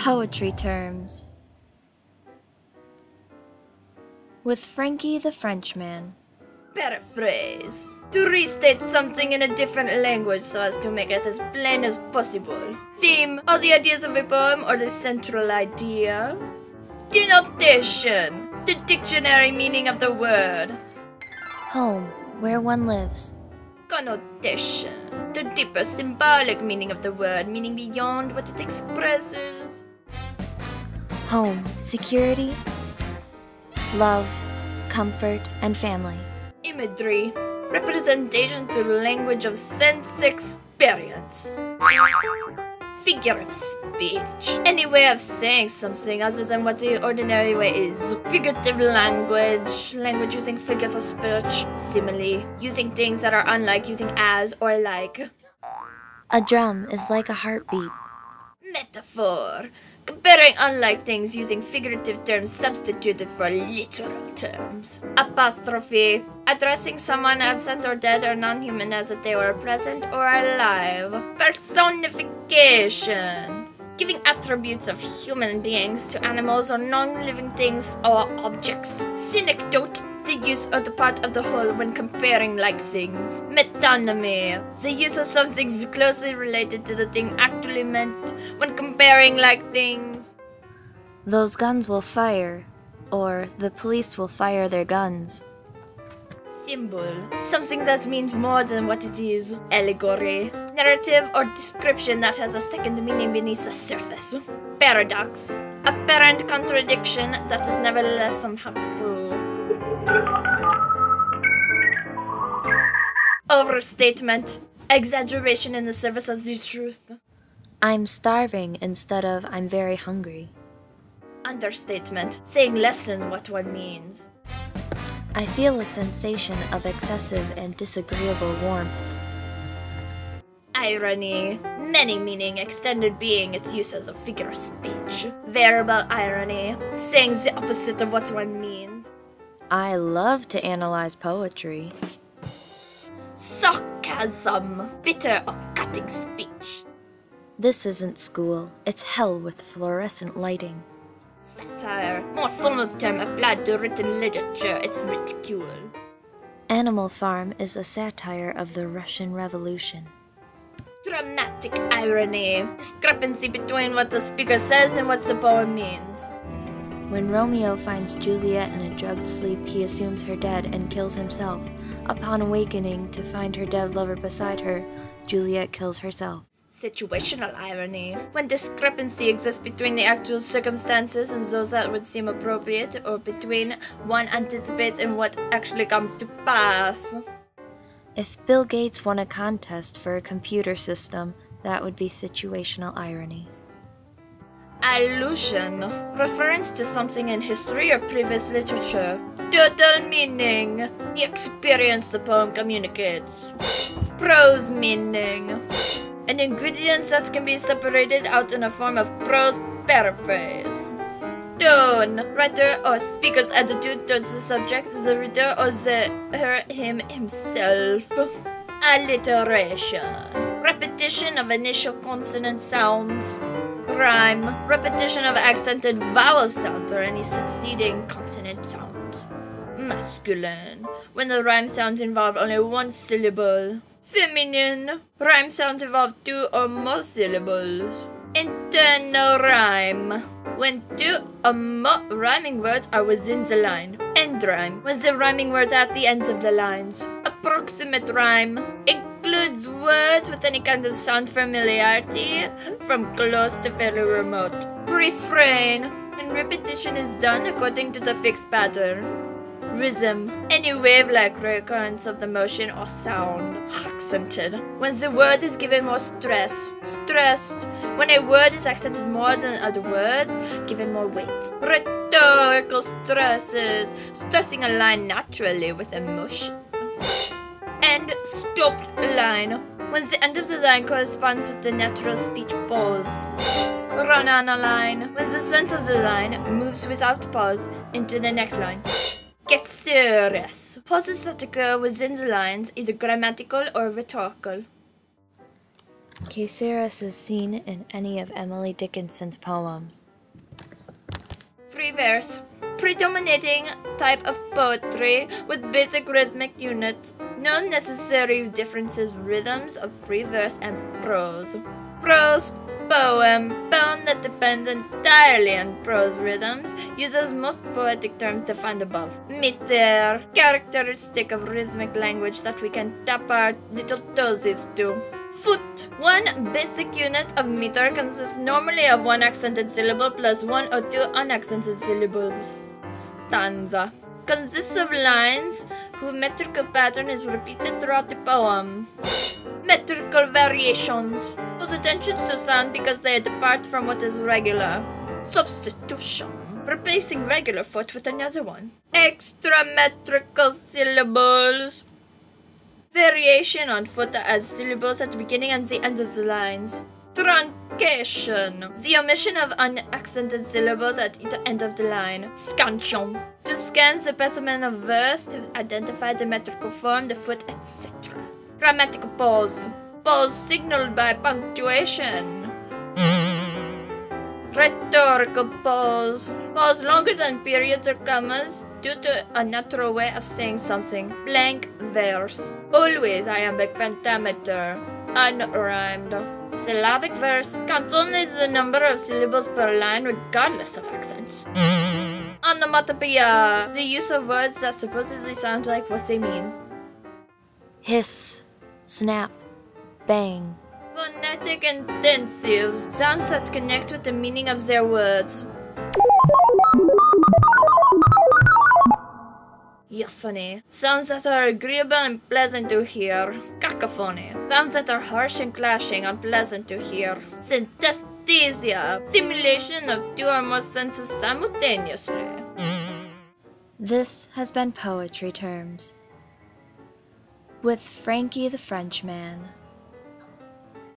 Poetry terms. With Frankie the Frenchman. Paraphrase. To restate something in a different language so as to make it as plain as possible. Theme. All the ideas of a poem or the central idea. Denotation. The dictionary meaning of the word. Home, where one lives. Connotation. The deeper symbolic meaning of the word, meaning beyond what it expresses. Home, security, love, comfort, and family. Imagery. Representation through language of sense experience. Figure of speech. Any way of saying something other than what the ordinary way is. Figurative language. Language using figures of speech. Simile. Using things that are unlike using as or like. A drum is like a heartbeat. Metaphor. Comparing unlike things using figurative terms substituted for literal terms. Apostrophe. Addressing someone absent or dead or non-human as if they were present or alive. Personification. Giving attributes of human beings to animals or non-living things or objects. Synecdoche. The use of the part of the whole when comparing like things. Metonymy. The use of something closely related to the thing actually meant when comparing like things. Those guns will fire, or the police will fire their guns. Symbol. Something that means more than what it is. Allegory. Narrative or description that has a second meaning beneath the surface. Paradox. Apparent contradiction that is nevertheless somehow true. Overstatement. Exaggeration in the service of the truth. I'm starving instead of I'm very hungry. Understatement. Saying less than what one means. I feel a sensation of excessive and disagreeable warmth. Irony. Many meaning, extended being its use as a figure of speech. Variable irony. Saying the opposite of what one means. I love to analyze poetry. Sarcasm. Bitter or cutting speech. This isn't school. It's hell with fluorescent lighting. Satire. More formal term applied to written literature. It's ridicule. Animal Farm is a satire of the Russian Revolution. Dramatic irony. Discrepancy between what the speaker says and what the poem means. When Romeo finds Juliet in a drugged sleep, he assumes her dead and kills himself. Upon awakening to find her dead lover beside her, Juliet kills herself. Situational irony. When discrepancy exists between the actual circumstances and those that would seem appropriate, or between one anticipates and what actually comes to pass. If Bill Gates won a contest for a computer system, that would be situational irony. Allusion. Reference to something in history or previous literature. Total meaning. The experience the poem communicates. Prose meaning. An ingredient that can be separated out in a form of prose paraphrase. Tone. Writer or speaker's attitude towards the subject, the reader, or the him himself. Alliteration. Repetition of initial consonant sounds. Rhyme. Repetition of accented vowel sounds or any succeeding consonant sounds. Masculine. When the rhyme sounds involve only one syllable. Feminine. Rhyme sounds involve two or more syllables. Internal rhyme. When two or more rhyming words are within the line. End rhyme. When the rhyming words are at the ends of the lines. Approximate rhyme. Includes words with any kind of sound familiarity, from close to very remote. Refrain. When repetition is done according to the fixed pattern. Rhythm. Any wave-like recurrence of the motion or sound. Accented. When the word is given more stress. Stressed. When a word is accented more than other words, given more weight. Rhetorical stresses. Stressing a line naturally with emotion. And stopped line. When the end of the line corresponds with the natural speech pause. Run on a line. When the sense of the line moves without pause into the next line. Caesarus. Pauses that occur within the lines, either grammatical or rhetorical. Caceres is seen in any of Emily Dickinson's poems. Free verse. Predominating type of poetry with basic rhythmic units. No necessary differences rhythms of free verse and prose. Prose poem that depends entirely on prose rhythms, uses most poetic terms defined above. Meter, characteristic of rhythmic language that we can tap our little toesies to. Foot. One basic unit of meter consists normally of one accented syllable plus one or two unaccented syllables. Stanza. Consists of lines whose metrical pattern is repeated throughout the poem. Metrical variations. Pose attention to sound because they depart from what is regular. Substitution. Replacing regular foot with another one. Extra metrical syllables. Variation on foot as syllables at the beginning and the end of the lines. Truncation. The omission of unaccented syllables at the end of the line. Scansion. To scan the specimen of verse to identify the metrical form, the foot, etc. Grammatical pause. Pause signaled by punctuation. Rhetorical pause. Pause longer than periods or commas due to a natural way of saying something. Blank verse. Always iambic pentameter. Unrhymed. Syllabic verse counts only the number of syllables per line regardless of accents. Onomatopoeia. The use of words that supposedly sound like what they mean. Hiss, snap, bang. Phonetic intensives. Sounds that connect with the meaning of their words. Euphony. Sounds that are agreeable and pleasant to hear. Cacophony. Sounds that are harsh and clashing, unpleasant to hear. Synesthesia. Stimulation of two or more senses simultaneously. This has been Poetry Terms with Frankie the Frenchman.